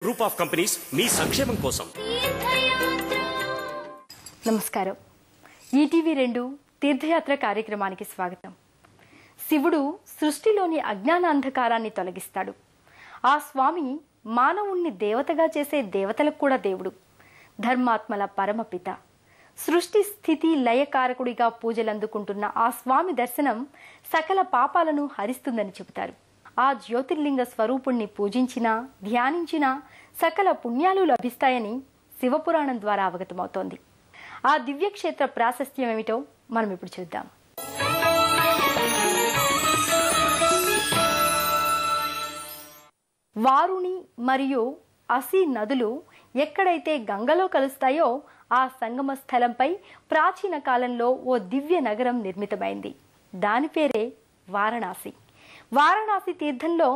Group of companies మీ సంక్షేమం కోసం. నమస్కారం. ఈటీవీ2 తీర్థయాత్ర కార్యక్రమానికి స్వాగతం. శివుడు సృష్టిలోని అజ్ఞాన అంధకారాన్ని తొలగిస్తాడు. ఆ స్వామి మానవుణ్ణి దేవతగా చేసే దేవతలకు కూడా దేవుడు, ధర్మాత్మల పరమపిత, సృష్టి స్థితి లయకారకుడిగా పూజలందుకుంటున్న ఆ స్వామి దర్శనం సకల పాపాలను హరిస్తుందని చెబుతారు. ఆ జ్యోతిర్లింగ స్వరూపుణ్ణి పూజించినా ధ్యానించినా సకల పుణ్యాలు లభిస్తాయని శివపురాణం ద్వారా అవగతమవుతోంది. ఆ దివ్యక్షేత్ర ప్రాశస్త్యం ఏమిటో మనం ఇప్పుడు చూద్దాం. వారుణి మరియు అసి నదులు ఎక్కడైతే గంగలో కలుస్తాయో ఆ సంగమ స్థలంపై ప్రాచీన కాలంలో ఓ దివ్య నగరం నిర్మితమైంది. దాని పేరే వారణాసి. వారణాసి తీర్థంలో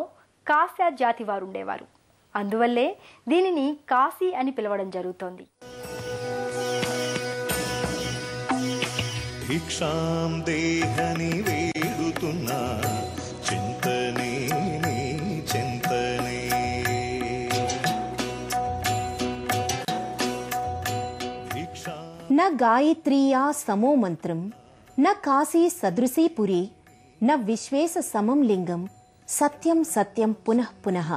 కాశ్య జాతి వారుండేవారు. అందువల్లే దీనిని కాశీ అని పిలవడం జరుగుతోంది. భిక్షాం దేహని వేడుతున్నా చింతనే చింతనే. న గాయత్రీయా సమో మంత్రం న కాశీ సదృశీ పురి న విశ్వేశ సమం లింగం సత్యం సత్యం పునః పునః.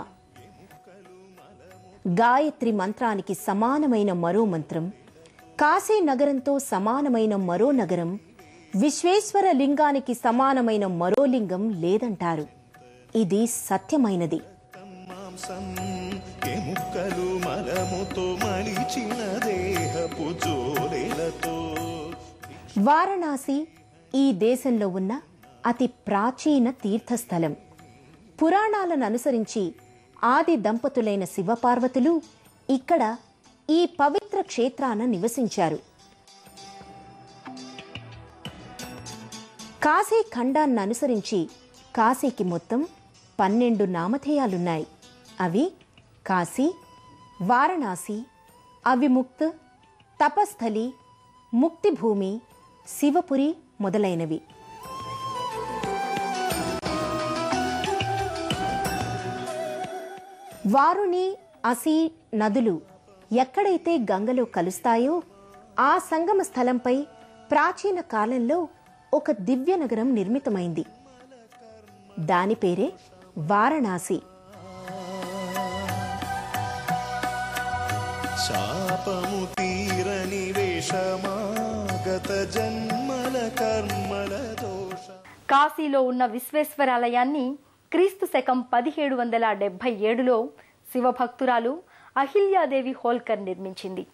గాయత్రి మంత్రానికి సమానమైన మరో మంత్రం, కాశీ నగరంతో సమానమైన మరో నగరం, విశ్వేశ్వర లింగానికి సమానమైన మరో లింగం లేదంటారు. ఇది సత్యమైనది. వారణాసి ఈ దేశంలో ఉన్న అతి ప్రాచీన తీర్థస్థలం. పురాణాలను అనుసరించి ఆది దంపతులైన శివపార్వతులు ఇక్కడ ఈ పవిత్ర క్షేత్రాన నివసించారు. కాశీ ఖండాన్ని అనుసరించి కాశీకి మొత్తం 12 నామధేయాలున్నాయి. అవి కాశీ, వారణాసి, అవిముక్త్, తపస్థలి, ముక్తిభూమి, శివపురి మొదలైనవి. వారుణి, అసి నదులు ఎక్కడైతే గంగలో కలుస్తాయో ఆ సంగమ స్థలంపై ప్రాచీన కాలంలో ఒక దివ్య నగరం నిర్మితమైంది. దాని పేరే వారణాసి. కాశీలో ఉన్న విశ్వేశ్వరాలయాన్ని క్రీస్తు శకం 1777లో శివభక్తురాలు అహిల్యాదేవి హోల్కర్ నిర్మించింది.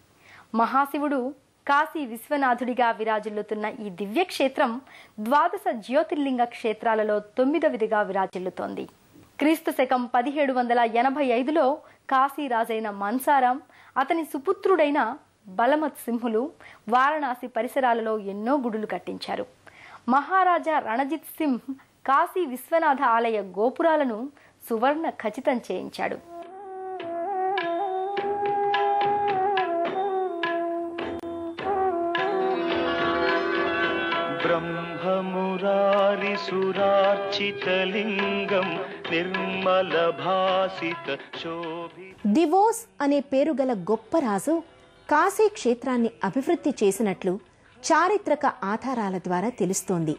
మహాశివుడు కాశీ విశ్వనాథుడిగా విరాజిల్లుతున్న ఈ దివ్యక్షేత్రం ద్వాదశ జ్యోతిర్లింగ క్షేత్రాలలో 9వదిగా విరాజిల్లుతోంది. క్రీస్తు శకం 1785లో కాశీరాజైన మన్సారాం, అతని సుపుత్రుడైన బలమత్ సింహులు వారణాసి పరిసరాలలో ఎన్నో గుడులు కట్టించారు. మహారాజా రణజిత్ సింహ్ కాశీ విశ్వనాథ ఆలయ గోపురాలను సువర్ణ ఖచితం చేయించాడు. బ్రహ్మమురారి సురార్చితలింగం నిర్మల భాసిత శోభి. దివోస్ అనే పేరు గల గొప్ప రాజు కాశీ క్షేత్రాన్ని అభివృద్ధి చేసినట్లు చారిత్రక ఆధారాల ద్వారా తెలుస్తోంది.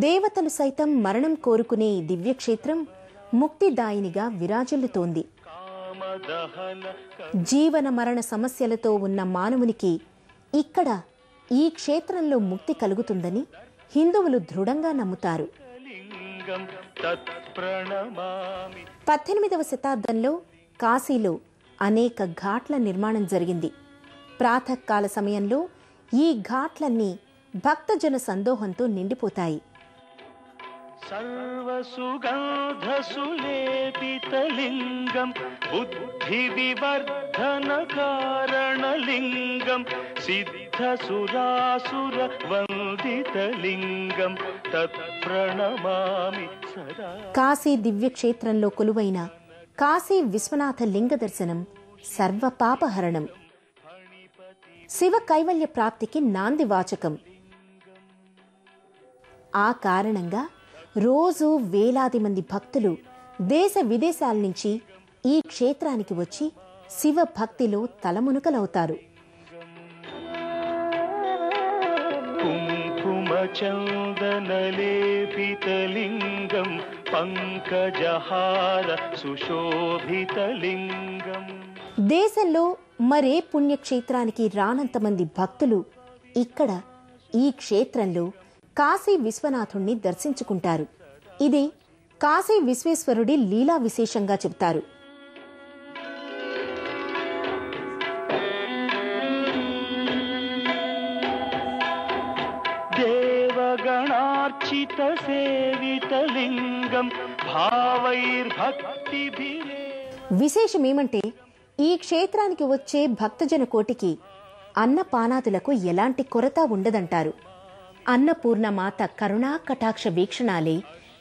దేవతలు సైతం మరణం కోరుకునే ఈ దివ్యక్షేత్రం ముక్తిదాయినిగా విరాజిల్లుతోంది. జీవన మరణ సమస్యలతో ఉన్న మానవునికి ఇక్కడ ఈ క్షేత్రంలో ముక్తి కలుగుతుందని హిందువులు దృఢంగా నమ్ముతారు. 18వ శతాబ్దంలో కాశీలో అనేక ఘాట్ల నిర్మాణం జరిగింది. ప్రాతకాల సమయంలో ఈ ఘాట్లన్నీ భక్తజన సందోహంతో నిండిపోతాయి. సర్వసుగంధసులేపితలింగం బుద్ధి వివర్ధన కారణలింగం సిద్ధసురాసుర వందితలింగం తత్ప్రణమామి సదా. కాశీ దివ్యక్షేత్రంలో కొలువైన కాశీ విశ్వనాథ లింగ దర్శనం సర్వపాపహరణం, శివ కైవల్య ప్రాప్తికి నాంది వాచకం. ఆ కారణంగా రోజు వేలాది మంది భక్తులు దేశ విదేశాల నుంచి ఈ క్షేత్రానికి వచ్చి శివ భక్తిలో తలమునకలవుతారు. కుంకుమచందనలేపితలింగం పంకజహార సుశోభితలింగం. దేశంలో మరే పుణ్యక్షేత్రానికి రానంత మంది భక్తులు ఇక్కడ ఈ క్షేత్రంలో కాశీ విశ్వనాథుణ్ణి దర్శించుకుంటారు. ఇది కాశీ విశ్వేశ్వరుడి లీలా విశేషంగా చెబుతారు. దేవగణార్చిత సేవితలింగం భావైర్భక్తిభిరే. విశేషమేమంటే ఈ క్షేత్రానికి వచ్చే భక్తజన కోటికి అన్నపానాదులకు ఎలాంటి కొరత ఉండదంటారు. అన్నపూర్ణమాత కరుణా కటాక్ష వీక్షణాలే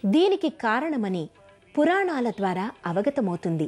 దీనికి కారణమని పురాణాల ద్వారా అవగతమవుతుంది.